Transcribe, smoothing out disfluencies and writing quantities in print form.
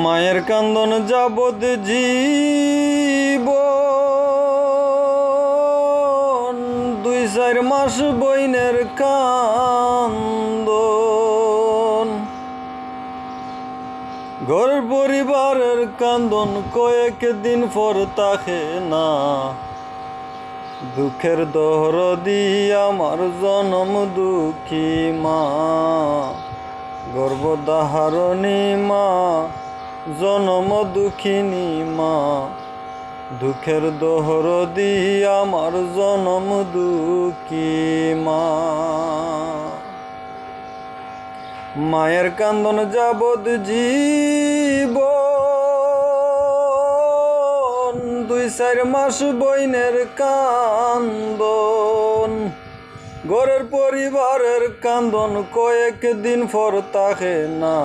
মায়ের কান্দন যাবৎ জীবন, 2-4 মাস বইনের কান্দন, ঘর পরিবারের কান্দন কয়েকদিন পর থাকে না। দুঃখের দহরদি আমার জনম দুঃখী মা, গর্ভধারণী মা, জনম দুঃখিনী মা। দুঃখের দহরদি আমার জনম দুঃখী মা। মায়ের কান্দন যাবৎ জীবন, 2-4 মাস বইনের কান্দন, ঘরের পরিবারের কান্দন কয়েকদিন পর থাকে না।